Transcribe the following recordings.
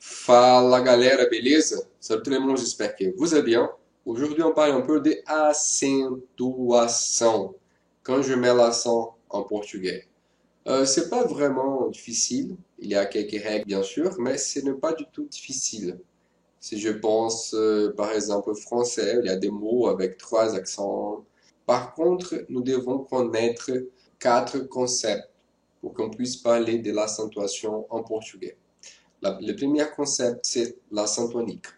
Fala galera, beleza? Salut tout le monde, j'espère que vous allez bien. Aujourd'hui, on parle un peu de acentuação. Quand je mets l'accent en portugais. C'est pas vraiment difficile. Il y a quelques règles, bien sûr, mais ce n'est pas du tout difficile. Si je pense, par exemple, au français, il y a des mots avec trois accents. Par contre, nous devons connaître quatre concepts pour qu'on puisse parler de l'accentuation en portugais. Le premier concept, c'est l'accent tonique.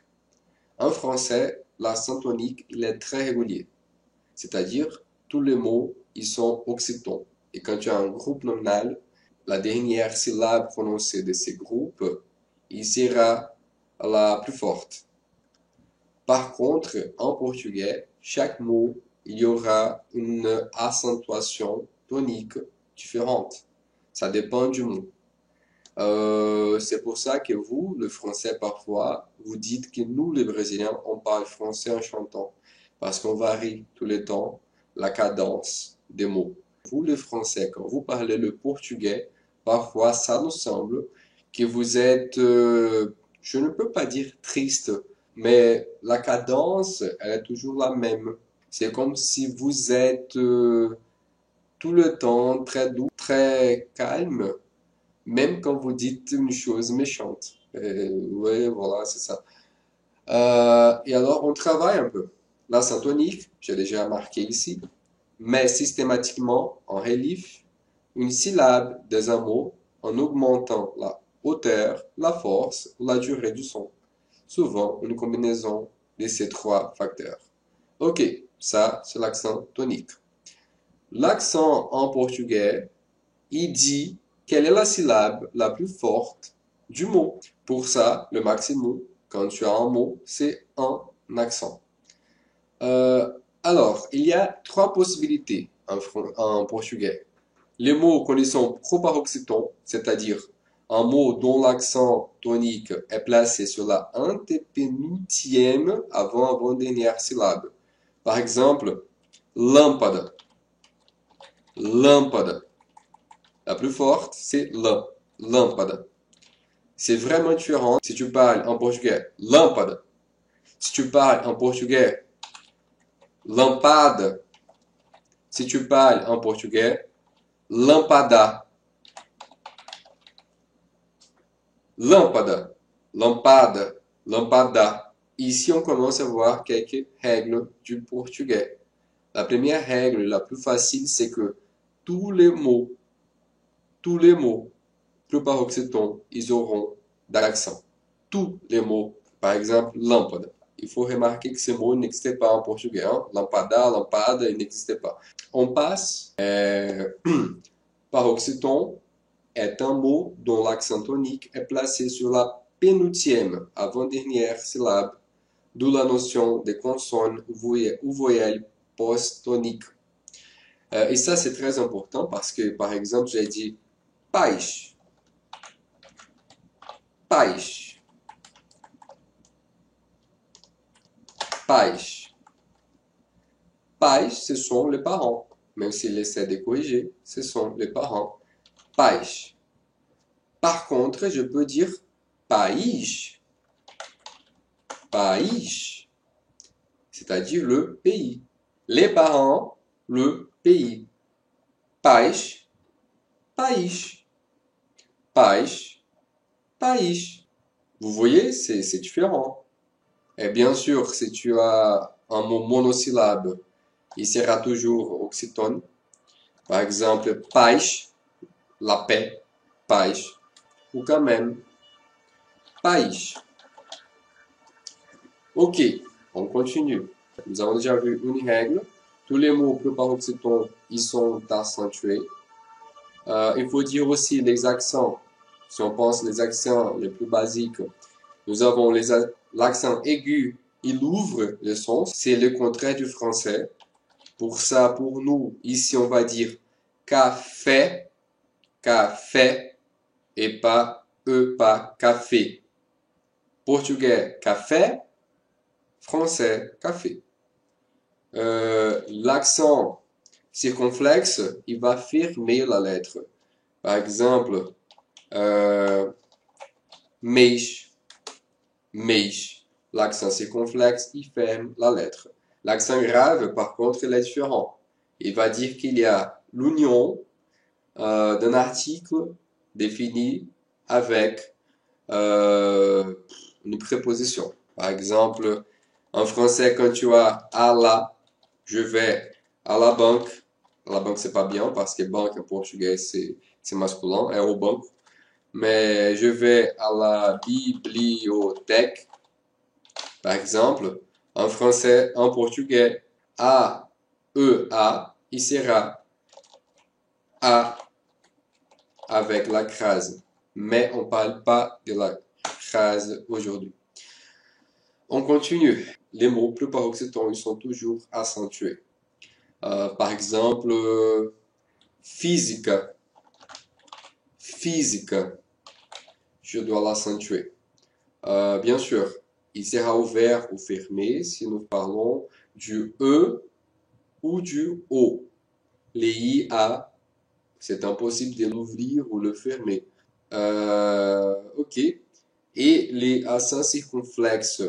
En français, l'accent tonique, il est très régulier. C'est-à-dire, tous les mots, ils sont occitons. Et quand tu as un groupe nominal, la dernière syllabe prononcée de ce groupe, il sera la plus forte. Par contre, en portugais, chaque mot, il y aura une accentuation tonique différente. Ça dépend du mot. C'est pour ça que vous, le français, parfois, vous dites que nous, les Brésiliens, on parle français en chantant. Parce qu'on varie tout le temps la cadence des mots. Vous, les Français, quand vous parlez le portugais, parfois, ça nous semble que vous êtes, je ne peux pas dire triste, mais la cadence, elle est toujours la même. C'est comme si vous êtes tout le temps très doux, très calme même quand vous dites une chose méchante. Oui, voilà, c'est ça. Et alors, on travaille un peu. L'accent tonique, j'ai déjà marqué ici, mais systématiquement en relief une syllabe dans un mot en augmentant la hauteur, la force ou la durée du son. Souvent, une combinaison de ces trois facteurs. Ok, ça, c'est l'accent tonique. L'accent en portugais, il dit quelle est la syllabe la plus forte du mot. Pour ça, le maximum, quand tu as un mot, c'est un accent. Euh, alors, il y a trois possibilités en portugais. Les mots que nous sont proparoxytons, c'est-à-dire un mot dont l'accent tonique est placé sur la antépénultième avant-dernière syllabe. Par exemple, lâmpada. Lâmpada. La plus forte, c'est la, lâmpada. C'est vraiment différent si tu parles en portugais lâmpada. Si tu parles en portugais lampada. Si tu parles en portugais lâmpada. Lâmpada, lampada, lampada. Ici, on commence à voir quelques règles du portugais. La première règle, la plus facile, c'est que tous les mots, tous les mots, paroxytons, ils auront d'accent. Tous les mots, par exemple, lâmpada. Il faut remarquer que ce mot n'existait pas en portugais. Hein? Lampada, lampada, il n'existait pas. On passe. Paroxyton est un mot dont l'accent tonique est placé sur la pénultième, avant-dernière syllabe, d'où la notion de consonne ou voyelle post-tonique. Et ça, c'est très important parce que, par exemple, j'ai dit pais, pais, pais. Pais, ce sont les parents. Même s'ils essaient de corriger, ce sont les parents. Pais. Par contre, je peux dire país. País. C'est-à-dire le pays. Les parents, le pays. Pais, país. Pais, país. Vous voyez, c'est différent. Et bien sûr, si tu as un mot monosyllabe, il sera toujours oxytone. Par exemple, paz, la paix, paz, ou quand même, país. Ok, on continue. Nous avons déjà vu une règle. Tous les mots préparoxytons, ils sont accentués. Il faut dire aussi les accents. Si on pense les accents les plus basiques, nous avons l'accent aigu, il ouvre le son. C'est le contraire du français. Pour ça, pour nous, ici, on va dire café, café, et pas pas café. Portugais, café. Français, café. L'accent circonflexe, il va fermer la lettre. Par exemple, mês, mais. L'accent circonflexe, il ferme la lettre. L'accent grave, par contre, il est différent. Il va dire qu'il y a l'union d'un article défini avec une préposition. Par exemple, en français, quand tu as à la, je vais à la banque. À la banque, c'est pas bien parce que banque en portugais, c'est masculin, é o banco. Mais je vais à la bibliothèque. Par exemple, en français, en portugais, A, E, A, il sera A avec la crase. Mais on ne parle pas de la crase aujourd'hui. On continue. Les mots plus paroxytons, ils sont toujours accentués. Par exemple, physique. Physique. Je dois l'accentuer. Bien sûr, il sera ouvert ou fermé si nous parlons du E ou du O. Les IA, c'est impossible de l'ouvrir ou le fermer. Ok. Et les accents circonflexes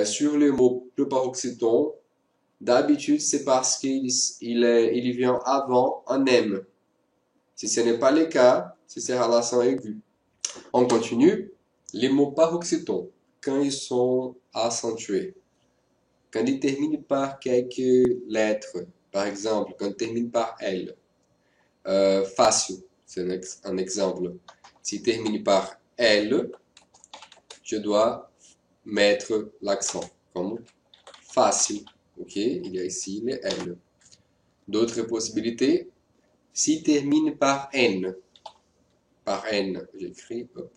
sur les mots plus paroxytons, d'habitude, c'est parce il vient avant un M. Si ce n'est pas le cas, c'est sera l'accent aigu. On continue. Les mots paroxytons, quand ils sont accentués, quand ils terminent par quelques lettres, par exemple, quand ils terminent par L, fácil, c'est un exemple. S'il termine par L, je dois mettre l'accent, comme fácil. Ok, il y a ici les L. D'autres possibilités, s'il termine par N, j'écris, hop.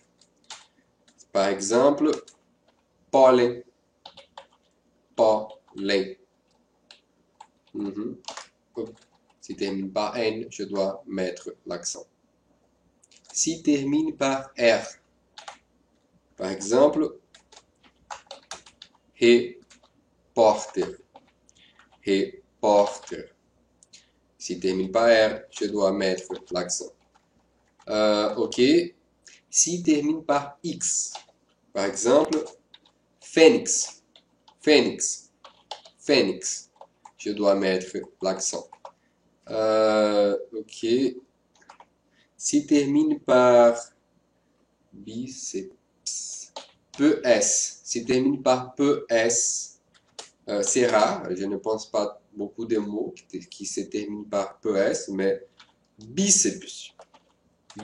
Par exemple, pollen, pollen. S'il termine par N, je dois mettre l'accent. S'il termine par R, par exemple, repórter, repórter. S'il termine par R, je dois mettre l'accent. Ok. S'il termine par X, par exemple, phénix, phénix, phénix, je dois mettre l'accent. Ok. S'il termine par biceps, PS, s'il termine par PS, c'est rare, je ne pense pas beaucoup de mots qui se terminent par PS, mais biceps,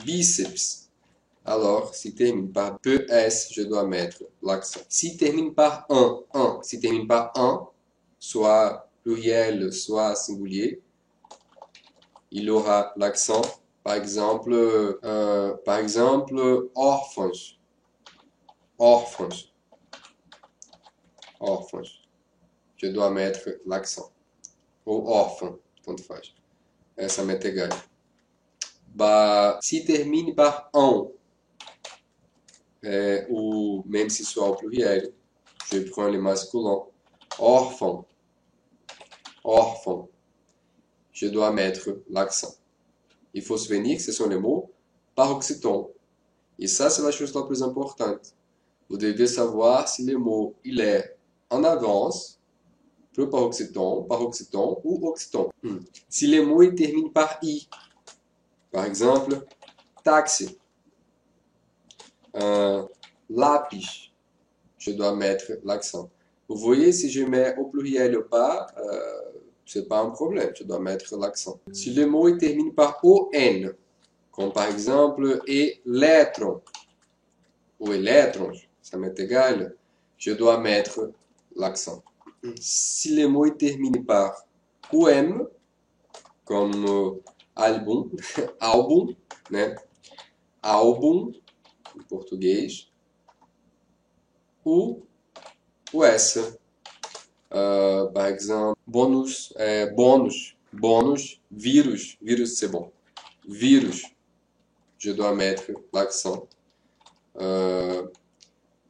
biceps. Alors, s'il termine par PS, je dois mettre l'accent. S'il termine par un, s'il termine par un, soit pluriel, soit singulier, il aura l'accent. Par exemple, órfãos, órfãos, órfãos. Je dois mettre l'accent. Ou órfão, tanto faz. Essa m'est égale. Bah, se termine par un, ou même si soit au pluriel, je prends le masculin. Órfão, órfão. Je dois mettre l'accent. Il faut se souvenir que ce sont les mots paroxytons. Et ça, c'est la chose la plus importante. Vous devez savoir si le mot il est en avance, plus paroxyton ou oxyton. Si le mot il termine par I, par exemple, taxi, lápis, je dois mettre l'accent. Vous voyez, si je mets au pluriel ou pas, c'est pas un problème, je dois mettre l'accent. Si le mot il termine par ON, comme par exemple électron ou électrons, ça m'est égal, je dois mettre l'accent. Si le mot il termine par OM, comme album, álbum, né? Álbum, em português, ou o S. Par exemple, bônus, bônus, vírus, c'est bon. Vírus, je dois mettre l'accent.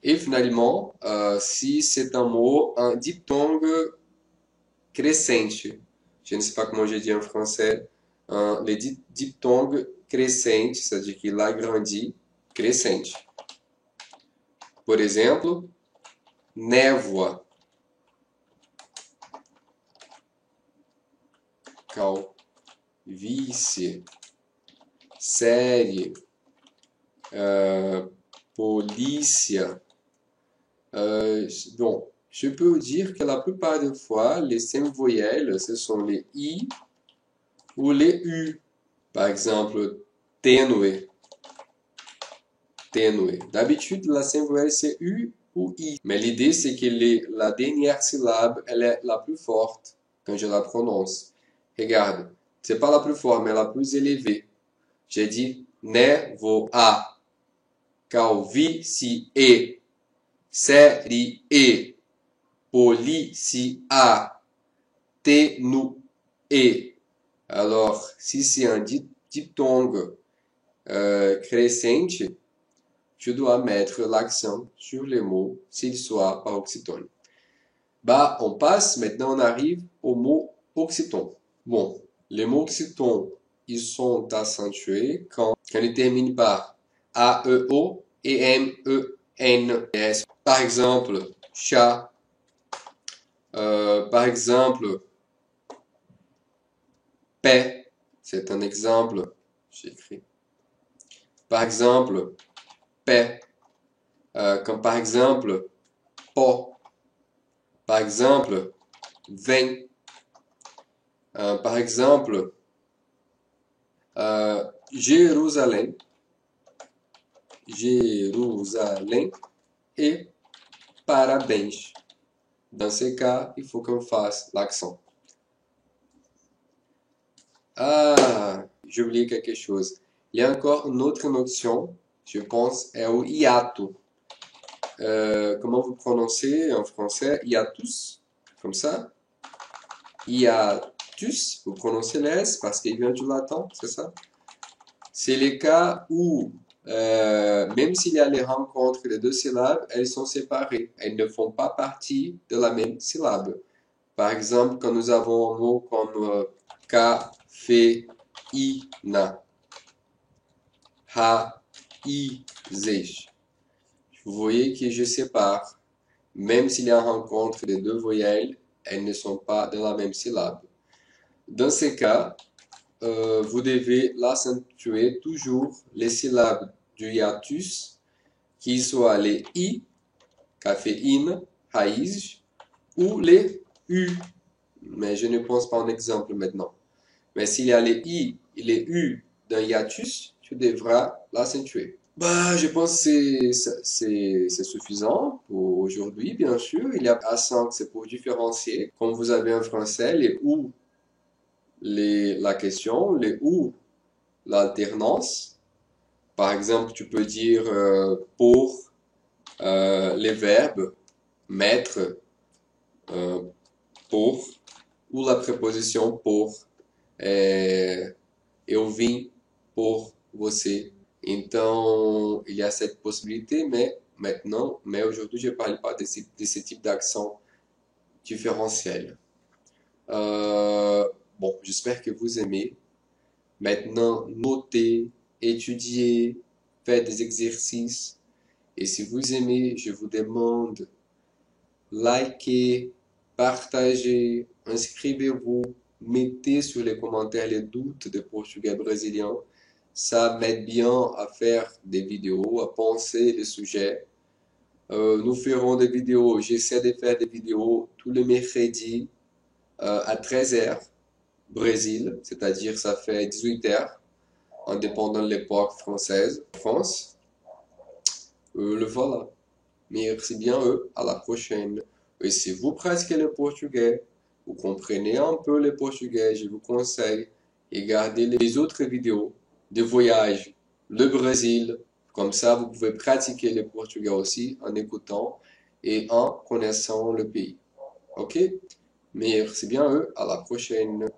Et finalement, si c'est un mot, un diphtongue crescente, je ne sais pas comment je dis en français, le diphtongue crescente, c'est-à-dire qu'il agrandit, crescente. Por exemplo, névoa, calvície, série, polícia. Bon, je peux vous dire que la plupart des fois, les 5 voyelles, ce sont les I ou les U. Par exemple, ténue, ténue. D'habitude, la 5 voyelles, c'est U ou I. Mais l'idée, c'est que la dernière syllabe, elle est la plus forte quand je la prononce. Regarde, c'est pas la plus forte, mais la plus élevée. J'ai dit névoa, calvície, série, polícia, ténue. Alors, si c'est un diphtongue crescente, je dois mettre l'accent sur les mots s'ils soient paroxytones. Bah, on passe, maintenant on arrive aux mots oxytons. Bon, les mots oxytons, ils sont accentués quand ils terminent par A, E, O et M, E, N, S. Par exemple, chat. Par exemple, paix. C'est un exemple. J'écris. Par exemple, paix. Comme par exemple, pot. Par exemple, vin. Par exemple, Jérusalem. Jérusalem et parabéns. Dans ces cas, il faut qu'on fasse l'accent. Ah, j'ai oublié quelque chose. Il y a encore une autre notion, je pense, est au hiato. Comment vous prononcez en français? Hiatus, comme ça. Hiatus, vous prononcez le S parce qu'il vient du latin, c'est ça? C'est les cas où, même s'il y a les rencontres des deux syllabes, elles sont séparées. Elles ne font pas partie de la même syllabe. Par exemple, quand nous avons un mot comme caféina, raízes. Vous voyez que je sépare. Même s'il y a une rencontre des deux voyelles, elles ne sont pas dans la même syllabe. Dans ces cas, vous devez l'accentuer toujours les syllabes du hiatus, qui soient les I, caféine, raízes, ou les U. Mais je ne pense pas en exemple maintenant. Mais s'il y a les I et les U d'un hiatus, tu devras l'accentuer. Bah, je pense que c'est suffisant pour aujourd'hui, bien sûr. Il y a accent, c'est pour différencier. Comme vous avez en français, les OU, la question, les OU, l'alternance. Par exemple, tu peux dire pour les verbes mettre, pour, ou la préposition pour. Eu vim por você. Então, il y a cette possibilité, mais aujourd'hui, je ne parle pas de ce type d'accent différentiel. Bon, j'espère que vous aimez. Maintenant, notez, étudiez, faites des exercices. Et si vous aimez, je vous demande likez, partagez, inscrivez-vous, mettez sur les commentaires les doutes de portugais brésilien. Ça m'aide bien à faire des vidéos, à penser les sujets. Nous ferons des vidéos, j'essaie de faire des vidéos tous les mercredis à 13h, Brésil, c'est-à-dire ça fait 18h, en dépendant de l'époque française, France. Le voilà. Merci bien, à la prochaine. Et si vous pratiquez le portugais, vous comprenez un peu le portugais, je vous conseille de regarder les autres vidéos de voyage, le Brésil. Comme ça, vous pouvez pratiquer le portugais aussi en écoutant et en connaissant le pays. Ok? Merci bien, à la prochaine.